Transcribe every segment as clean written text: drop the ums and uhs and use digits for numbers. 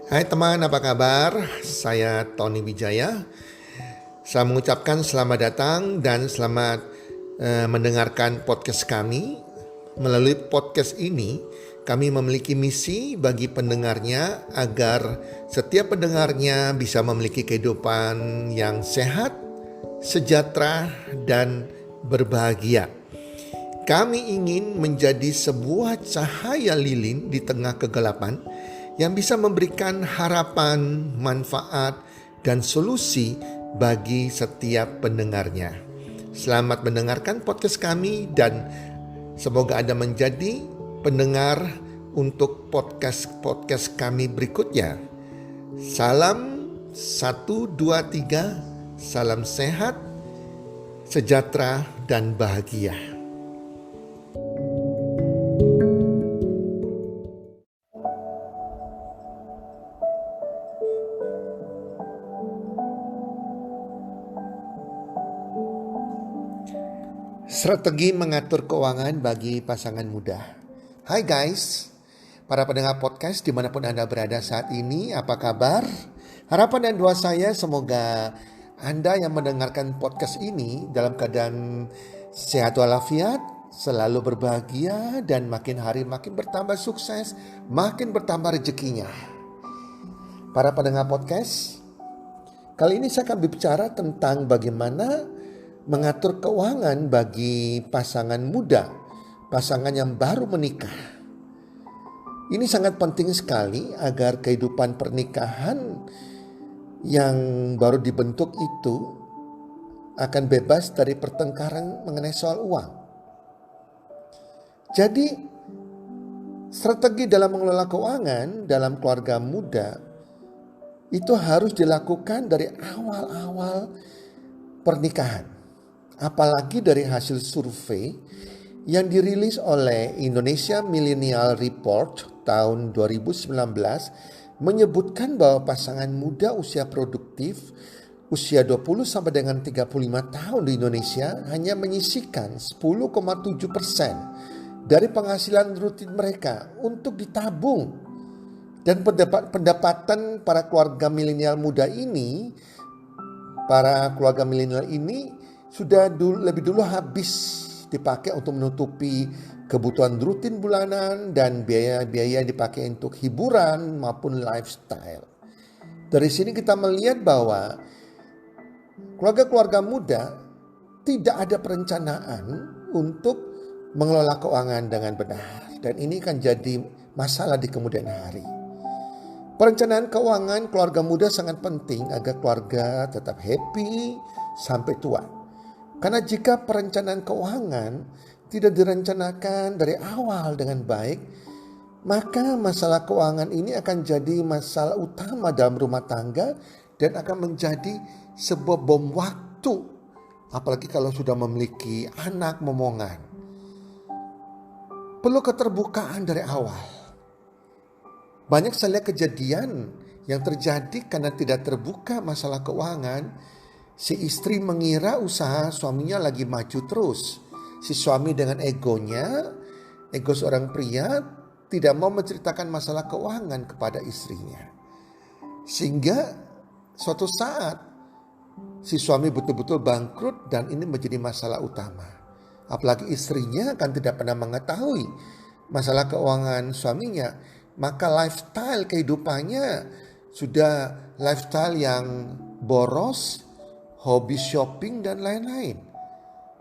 Hai teman, apa kabar? Saya Tony Wijaya. Saya mengucapkan selamat datang dan selamat mendengarkan podcast kami. Melalui podcast ini, kami memiliki misi bagi pendengarnya agar setiap pendengarnya bisa memiliki kehidupan yang sehat, sejahtera, dan berbahagia. Kami ingin menjadi sebuah cahaya lilin di tengah kegelapan yang bisa memberikan harapan, manfaat, dan solusi bagi setiap pendengarnya. Selamat mendengarkan podcast kami dan semoga Anda menjadi pendengar untuk podcast kami berikutnya. Salam 1, 2, 3, salam sehat, sejahtera, dan bahagia. Strategi mengatur keuangan bagi pasangan muda. Hai guys, para pendengar podcast dimanapun Anda berada saat ini, apa kabar? Harapan dan doa saya semoga Anda yang mendengarkan podcast ini dalam keadaan sehat walafiat, selalu berbahagia, dan makin hari makin bertambah sukses, makin bertambah rezekinya. Para pendengar podcast, kali ini saya akan berbicara tentang bagaimana mengatur keuangan bagi pasangan muda, pasangan yang baru menikah. Ini sangat penting sekali agar kehidupan pernikahan yang baru dibentuk itu akan bebas dari pertengkaran mengenai soal uang. Jadi, strategi dalam mengelola keuangan dalam keluarga muda itu harus dilakukan dari awal-awal pernikahan. Apalagi dari hasil survei yang dirilis oleh Indonesia Millennial Report tahun 2019 menyebutkan bahwa pasangan muda usia produktif usia 20 sampai dengan 35 tahun di Indonesia hanya menyisihkan 10,7% dari penghasilan rutin mereka untuk ditabung. Dan pendapatan para keluarga milenial muda ini, para keluarga milenial ini sudah lebih dulu habis dipakai untuk menutupi kebutuhan rutin bulanan dan biaya-biaya yang dipakai untuk hiburan maupun lifestyle. Dari sini kita melihat bahwa keluarga-keluarga muda tidak ada perencanaan untuk mengelola keuangan dengan benar. Dan ini akan jadi masalah di kemudian hari. Perencanaan keuangan keluarga muda sangat penting agar keluarga tetap happy sampai tua. Karena jika perencanaan keuangan tidak direncanakan dari awal dengan baik, maka masalah keuangan ini akan jadi masalah utama dalam rumah tangga dan akan menjadi sebuah bom waktu. Apalagi kalau sudah memiliki anak momongan. Perlu keterbukaan dari awal. Banyak saya lihat kejadian yang terjadi karena tidak terbuka masalah keuangan. Si istri mengira usaha suaminya lagi maju terus. Si suami dengan egonya, ego seorang pria, tidak mau menceritakan masalah keuangan kepada istrinya. Sehingga suatu saat si suami betul-betul bangkrut dan ini menjadi masalah utama. Apalagi istrinya kan tidak pernah mengetahui masalah keuangan suaminya. Maka lifestyle kehidupannya sudah lifestyle yang boros, hobi shopping dan lain-lain.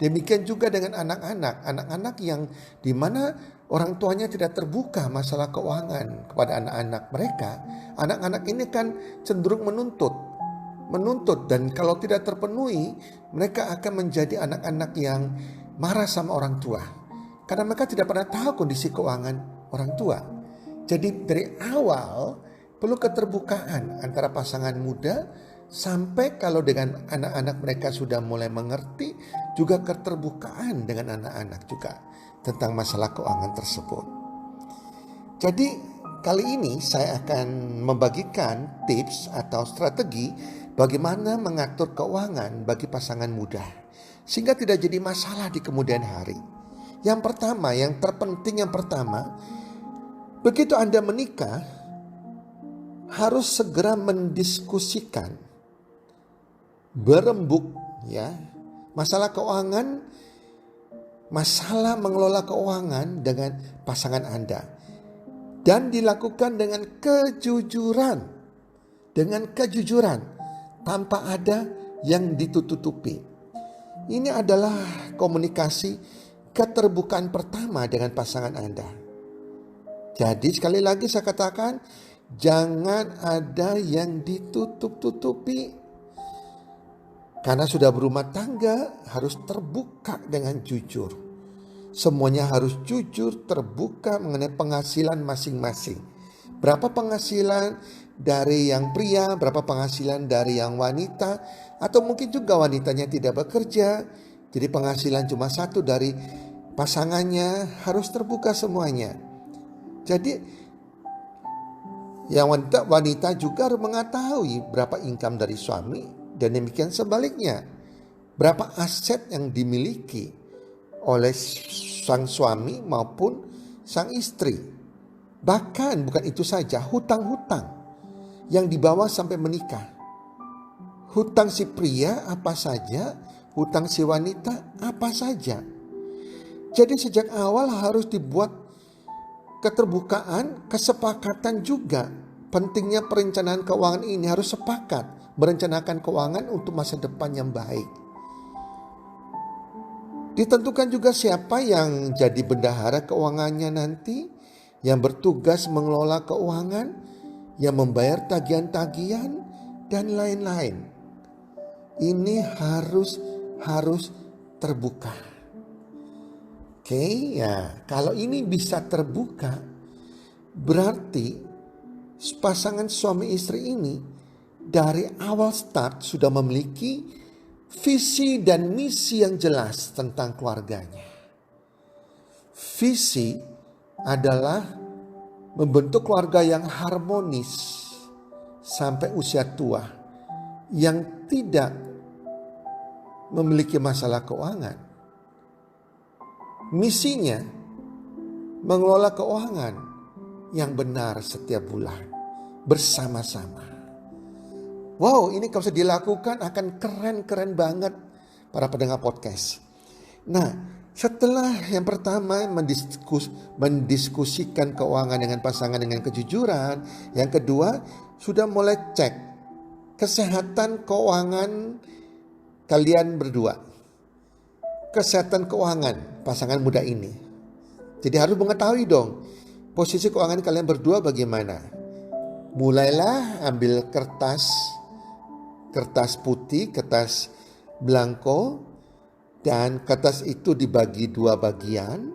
Demikian juga dengan anak-anak yang dimana orang tuanya tidak terbuka masalah keuangan kepada anak-anak mereka. Anak-anak ini kan cenderung menuntut dan kalau tidak terpenuhi mereka akan menjadi anak-anak yang marah sama orang tua. Karena mereka tidak pernah tahu kondisi keuangan orang tua. Jadi dari awal perlu keterbukaan antara pasangan muda sampai kalau dengan anak-anak mereka sudah mulai mengerti, juga keterbukaan dengan anak-anak juga tentang masalah keuangan tersebut. Jadi kali ini saya akan membagikan tips atau strategi bagaimana mengatur keuangan bagi pasangan muda sehingga tidak jadi masalah di kemudian hari. Yang pertama, yang terpenting yang pertama, begitu Anda menikah, harus segera mendiskusikan, berembuk ya, masalah keuangan, masalah mengelola keuangan dengan pasangan Anda. Dan dilakukan dengan kejujuran, tanpa ada yang ditutup-tutupi. Ini adalah komunikasi keterbukaan pertama dengan pasangan Anda. Jadi sekali lagi saya katakan, jangan ada yang ditutup-tutupi. Karena sudah berumah tangga harus terbuka dengan jujur. Semuanya harus jujur, terbuka mengenai penghasilan masing-masing. Berapa penghasilan dari yang pria, berapa penghasilan dari yang wanita. Atau mungkin juga wanitanya tidak bekerja, jadi penghasilan cuma satu dari pasangannya, harus terbuka semuanya. Jadi yang wanita juga harus mengetahui berapa income dari suami. Dan demikian sebaliknya, berapa aset yang dimiliki oleh sang suami maupun sang istri. Bahkan bukan itu saja, hutang-hutang yang dibawa sampai menikah. Hutang si pria apa saja, hutang si wanita apa saja. Jadi sejak awal harus dibuat keterbukaan, kesepakatan juga. Pentingnya perencanaan keuangan ini harus sepakat merencanakan keuangan untuk masa depan yang baik. Ditentukan juga siapa yang jadi bendahara keuangannya nanti, yang bertugas mengelola keuangan, yang membayar tagihan-tagihan, dan lain-lain. Ini harus terbuka. Oke, ya, kalau ini bisa terbuka, berarti pasangan suami istri ini dari awal start sudah memiliki visi dan misi yang jelas tentang keluarganya. Visi adalah membentuk keluarga yang harmonis sampai usia tua, yang tidak memiliki masalah keuangan. Misinya mengelola keuangan yang benar setiap bulan bersama-sama. Wow, ini kalau bisa dilakukan akan keren-keren banget para pendengar podcast. Nah, setelah yang pertama mendiskusikan keuangan dengan pasangan dengan kejujuran, yang kedua sudah mulai cek kesehatan keuangan kalian berdua. Kesehatan keuangan pasangan muda ini. Jadi harus mengetahui dong posisi keuangan kalian berdua bagaimana. Mulailah ambil kertas putih, kertas blanko, dan kertas itu dibagi dua bagian.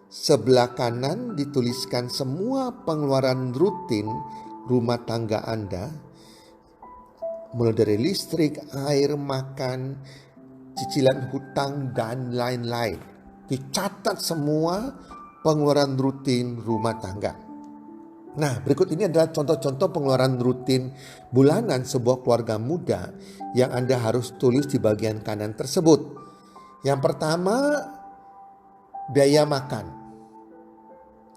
Sebelah kanan dituliskan semua pengeluaran rutin rumah tangga Anda, mulai dari listrik, air, makan, cicilan hutang, dan lain-lain. Dicatat semua pengeluaran rutin rumah tangga. Nah, berikut ini adalah contoh-contoh pengeluaran rutin bulanan sebuah keluarga muda yang Anda harus tulis di bagian kanan tersebut. Yang pertama, biaya makan.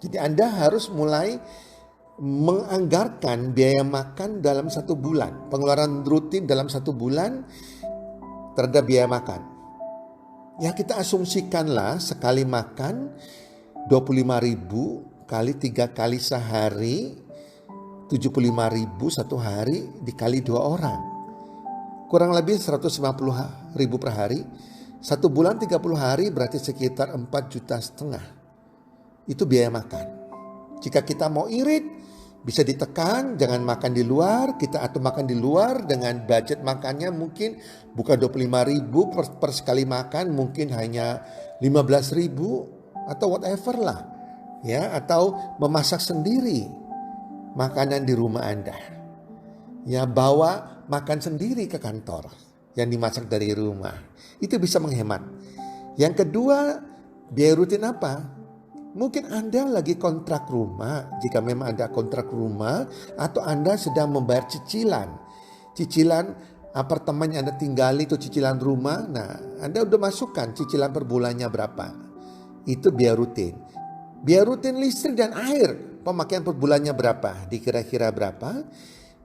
Jadi Anda harus mulai menganggarkan biaya makan dalam satu bulan. Pengeluaran rutin dalam satu bulan terhadap biaya makan. Ya, kita asumsikanlah sekali makan 25.000 kali 3 kali sehari, 75.000 satu hari dikali 2 orang. Kurang lebih 150.000 per hari. Satu bulan 30 hari berarti sekitar 4,5 juta. Itu biaya makan. Jika kita mau irit, bisa ditekan, jangan makan di luar. Kita atau makan di luar dengan budget makannya mungkin bukan 25.000 per sekali makan, mungkin hanya 15.000 atau whatever lah. Ya, atau memasak sendiri makanan di rumah Anda. Ya, bawa makan sendiri ke kantor yang dimasak dari rumah. Itu bisa menghemat. Yang kedua, biaya rutin apa? Mungkin Anda lagi kontrak rumah, jika memang Anda kontrak rumah, atau Anda sedang membayar cicilan. Cicilan apartemen yang Anda tinggali itu cicilan rumah. Nah, Anda udah masukkan cicilan per bulannya berapa. Itu biaya rutin. Biaya rutin listrik dan air pemakaian per bulannya berapa? Dikira-kira berapa?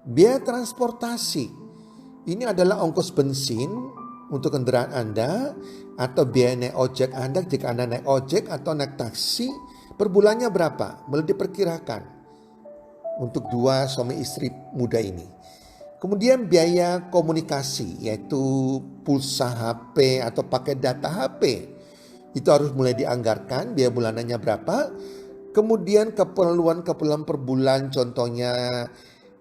Biaya transportasi. Ini adalah ongkos bensin untuk kendaraan Anda atau biaya naik ojek Anda jika Anda naik ojek atau naik taksi. Per bulannya berapa? Boleh diperkirakan untuk dua suami istri muda ini. Kemudian biaya komunikasi yaitu pulsa HP atau pakai data HP. Itu harus mulai dianggarkan biaya bulanannya berapa. Kemudian keperluan per bulan contohnya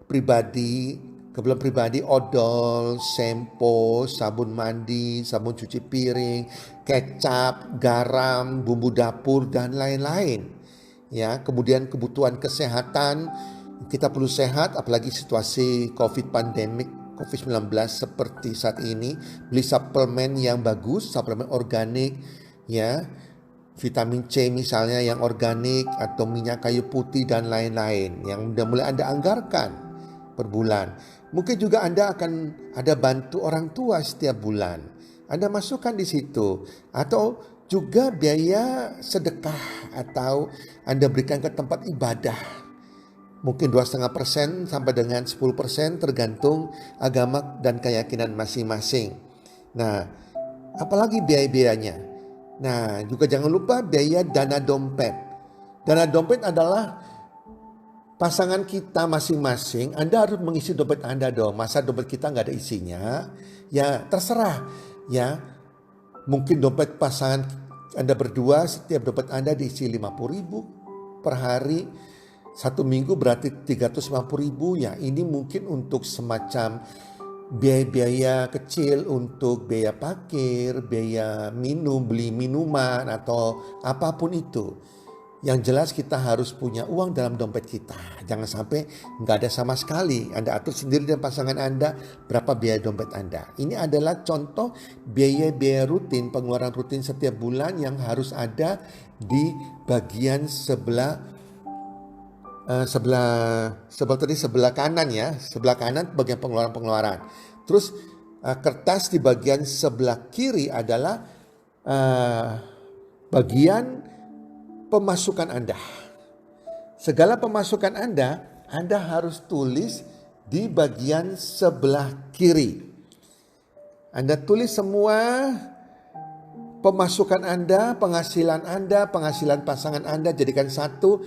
keperluan pribadi odol, sampo, sabun mandi, sabun cuci piring, kecap, garam, bumbu dapur dan lain-lain. Ya, kemudian kebutuhan kesehatan. Kita perlu sehat apalagi situasi COVID-19 seperti saat ini. Beli suplemen yang bagus, suplemen organik ya. Vitamin C misalnya yang organik atau minyak kayu putih dan lain-lain yang sudah mulai Anda anggarkan per bulan. Mungkin juga Anda akan ada bantu orang tua setiap bulan. Anda masukkan di situ atau juga biaya sedekah atau Anda berikan ke tempat ibadah. Mungkin 2,5% sampai dengan 10% tergantung agama dan keyakinan masing-masing. Nah, apalagi biaya-biayanya. Nah, juga jangan lupa biaya dana dompet. Dana dompet adalah pasangan kita masing-masing. Anda harus mengisi dompet Anda dong. Masa dompet kita nggak ada isinya? Ya terserah. Ya, mungkin dompet pasangan Anda berdua setiap dompet Anda diisi 50.000 per hari. 1 minggu berarti 350.000 ya. Ini mungkin untuk semacam biaya-biaya kecil untuk biaya parkir, biaya minum, beli minuman atau apapun itu. Yang jelas kita harus punya uang dalam dompet kita. Jangan sampai nggak ada sama sekali. Anda atur sendiri dan pasangan Anda berapa biaya dompet Anda. Ini adalah contoh biaya-biaya rutin, pengeluaran rutin setiap bulan yang harus ada di bagian sebelah kanan ya, sebelah kanan bagian pengeluaran. Terus kertas di bagian sebelah kiri adalah bagian pemasukan Anda. Segala pemasukan Anda harus tulis di bagian sebelah kiri. Anda tulis semua pemasukan Anda, penghasilan pasangan Anda, jadikan satu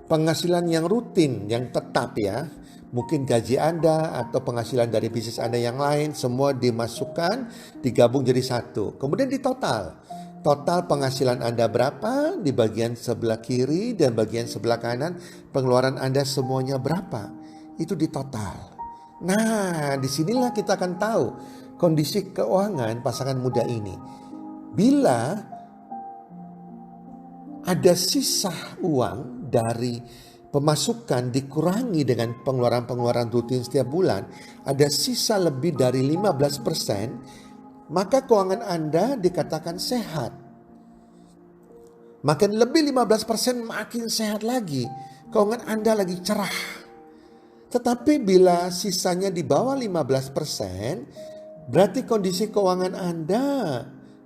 penghasilan yang rutin, yang tetap ya. Mungkin gaji Anda atau penghasilan dari bisnis Anda yang lain, semua dimasukkan, digabung jadi satu. Kemudian ditotal. Total penghasilan Anda berapa di bagian sebelah kiri dan bagian sebelah kanan. Pengeluaran Anda semuanya berapa. Itu ditotal. Nah, disinilah kita akan tahu kondisi keuangan pasangan muda ini. Bila ada sisa uang dari pemasukan dikurangi dengan pengeluaran-pengeluaran rutin setiap bulan, ada sisa lebih dari 15%, maka keuangan Anda dikatakan sehat. Makin lebih 15% makin sehat lagi. Keuangan Anda lagi cerah. Tetapi bila sisanya di bawah 15%, berarti kondisi keuangan Anda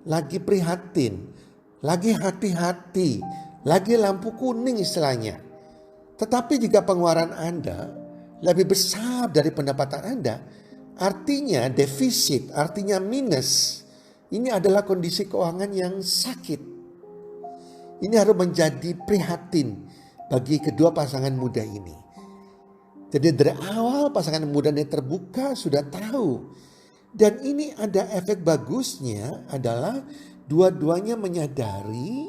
lagi prihatin. Lagi hati-hati, lagi lampu kuning istilahnya. Tetapi jika pengeluaran Anda lebih besar dari pendapatan Anda, artinya defisit, artinya minus. Ini adalah kondisi keuangan yang sakit. Ini harus menjadi prihatin bagi kedua pasangan muda ini. Jadi dari awal pasangan muda ini terbuka sudah tahu. Dan ini ada efek bagusnya adalah dua-duanya menyadari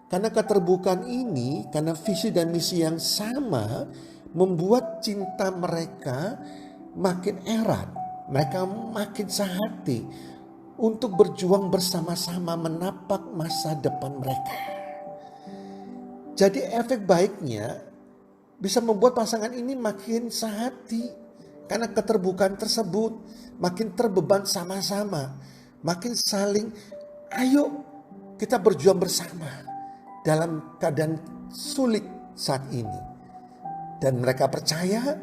karena keterbukaan ini, karena visi dan misi yang sama membuat cinta mereka makin erat. Mereka makin sehati untuk berjuang bersama-sama menapak masa depan mereka. Jadi efek baiknya bisa membuat pasangan ini makin sehati karena keterbukaan tersebut, makin terbeban sama-sama, makin saling ayo kita berjuang bersama dalam keadaan sulit saat ini. Dan mereka percaya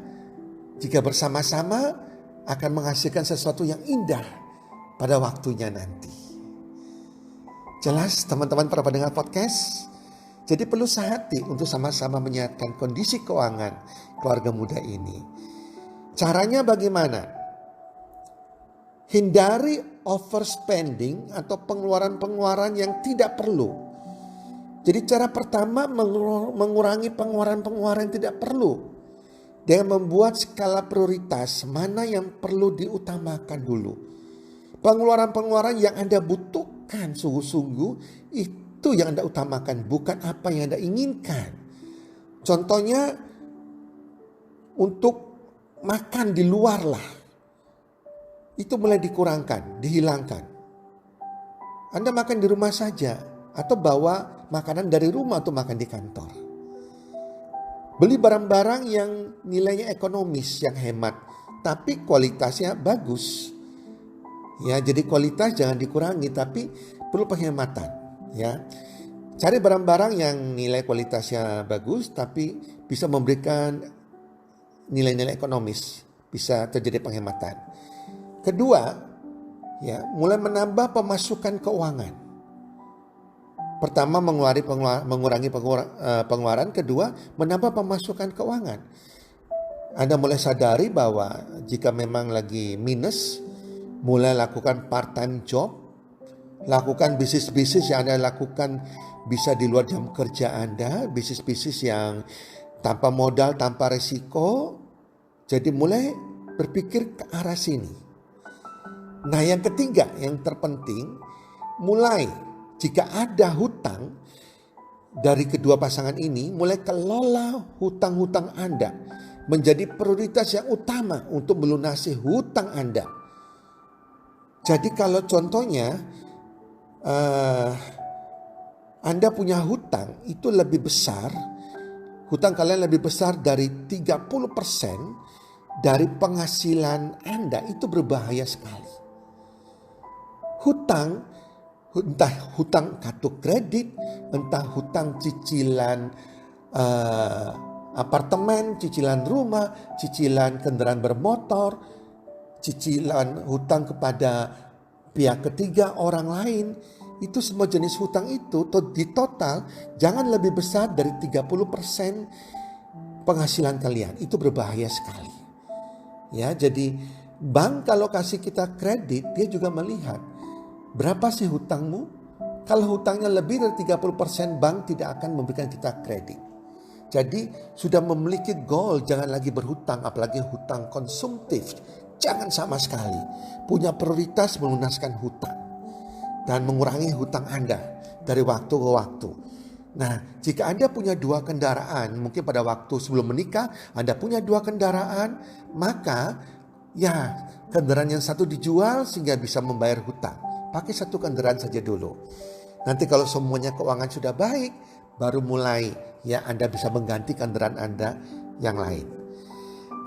jika bersama-sama akan menghasilkan sesuatu yang indah pada waktunya nanti. Jelas teman-teman para pendengar podcast? Jadi perlu sehati untuk sama-sama menyehatkan kondisi keuangan keluarga muda ini. Caranya bagaimana? Hindari overspending atau pengeluaran-pengeluaran yang tidak perlu. Jadi cara pertama mengurangi pengeluaran-pengeluaran yang tidak perlu. Dengan membuat skala prioritas mana yang perlu diutamakan dulu. Pengeluaran-pengeluaran yang Anda butuhkan sungguh-sungguh itu yang Anda utamakan, bukan apa yang Anda inginkan. Contohnya untuk makan di luar lah. Itu mulai dikurangkan, dihilangkan. Anda makan di rumah saja atau bawa makanan dari rumah atau makan di kantor. Beli barang-barang yang nilainya ekonomis, yang hemat, tapi kualitasnya bagus. Ya, jadi kualitas jangan dikurangi, tapi perlu penghematan. Ya, cari barang-barang yang nilai kualitasnya bagus, tapi bisa memberikan nilai-nilai ekonomis, bisa terjadi penghematan. Kedua, ya, mulai menambah pemasukan keuangan. Pertama mengurangi pengeluaran, kedua menambah pemasukan keuangan. Anda mulai sadari bahwa jika memang lagi minus, mulai lakukan part-time job, lakukan bisnis-bisnis yang Anda lakukan bisa di luar jam kerja Anda, bisnis-bisnis yang tanpa modal, tanpa resiko. Jadi mulai berpikir ke arah sini. Nah, yang ketiga, yang terpenting, mulai jika ada hutang dari kedua pasangan ini, mulai kelola hutang-hutang Anda menjadi prioritas yang utama untuk melunasi hutang Anda. Jadi kalau contohnya Anda punya hutang itu lebih besar, hutang kalian lebih besar dari 30% dari penghasilan Anda, itu berbahaya sekali. Entah hutang kartu kredit, entah hutang cicilan apartemen, cicilan rumah, cicilan kendaraan bermotor, cicilan hutang kepada pihak ketiga orang lain. Itu semua jenis hutang itu di total jangan lebih besar dari 30% penghasilan kalian. Itu berbahaya sekali. Ya, jadi bank kalau kasih kita kredit, dia juga melihat berapa sih hutangmu? Kalau hutangnya lebih dari 30%, bank tidak akan memberikan kita kredit. Jadi sudah memiliki goal, jangan lagi berhutang, apalagi hutang konsumtif. Jangan sama sekali. Punya prioritas melunaskan hutang dan mengurangi hutang Anda dari waktu ke waktu. Nah, jika Anda punya 2 kendaraan, mungkin pada waktu sebelum menikah Anda punya 2 kendaraan, maka ya kendaraan yang satu dijual sehingga bisa membayar hutang. Pakai 1 kendaraan saja dulu. Nanti kalau semuanya keuangan sudah baik, baru mulai ya Anda bisa mengganti kendaraan Anda yang lain.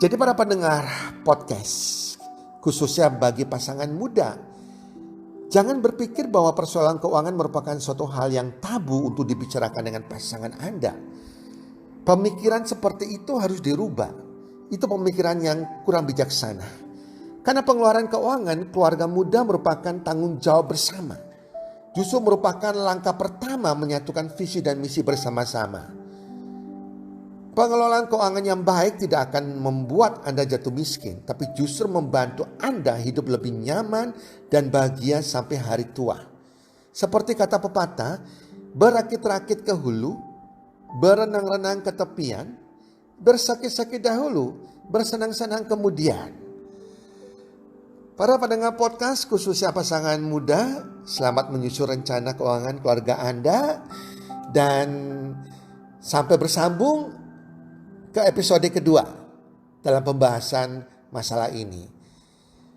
Jadi para pendengar podcast, khususnya bagi pasangan muda, jangan berpikir bahwa persoalan keuangan merupakan suatu hal yang tabu untuk dibicarakan dengan pasangan Anda. Pemikiran seperti itu harus dirubah. Itu pemikiran yang kurang bijaksana. Karena pengeluaran keuangan keluarga muda merupakan tanggung jawab bersama. Justru merupakan langkah pertama menyatukan visi dan misi bersama-sama. Pengelolaan keuangan yang baik tidak akan membuat Anda jatuh miskin, tapi justru membantu Anda hidup lebih nyaman dan bahagia sampai hari tua. Seperti kata pepatah, berakit-rakit ke hulu, berenang-renang ke tepian, bersakit-sakit dahulu, bersenang-senang kemudian. Para pendengar podcast, khususnya pasangan muda, selamat menyusun rencana keuangan keluarga Anda. Dan sampai bersambung ke episode kedua dalam pembahasan masalah ini.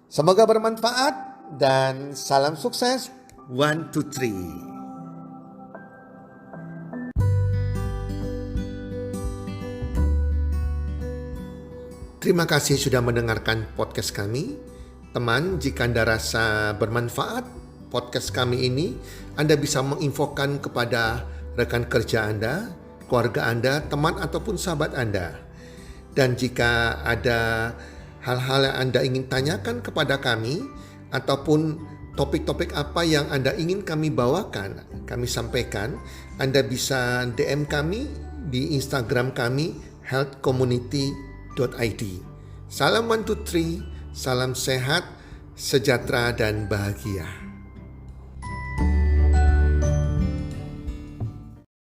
Semoga bermanfaat dan salam sukses. 1, 2, 3. Terima kasih sudah mendengarkan podcast kami. Teman, jika Anda rasa bermanfaat podcast kami ini, Anda bisa menginfokan kepada rekan kerja Anda, keluarga Anda, teman ataupun sahabat Anda. Dan jika ada hal-hal yang Anda ingin tanyakan kepada kami, ataupun topik-topik apa yang Anda ingin kami bawakan, kami sampaikan, Anda bisa DM kami di Instagram kami healthcommunity.id. Salam 123, salam sehat, sejahtera dan bahagia.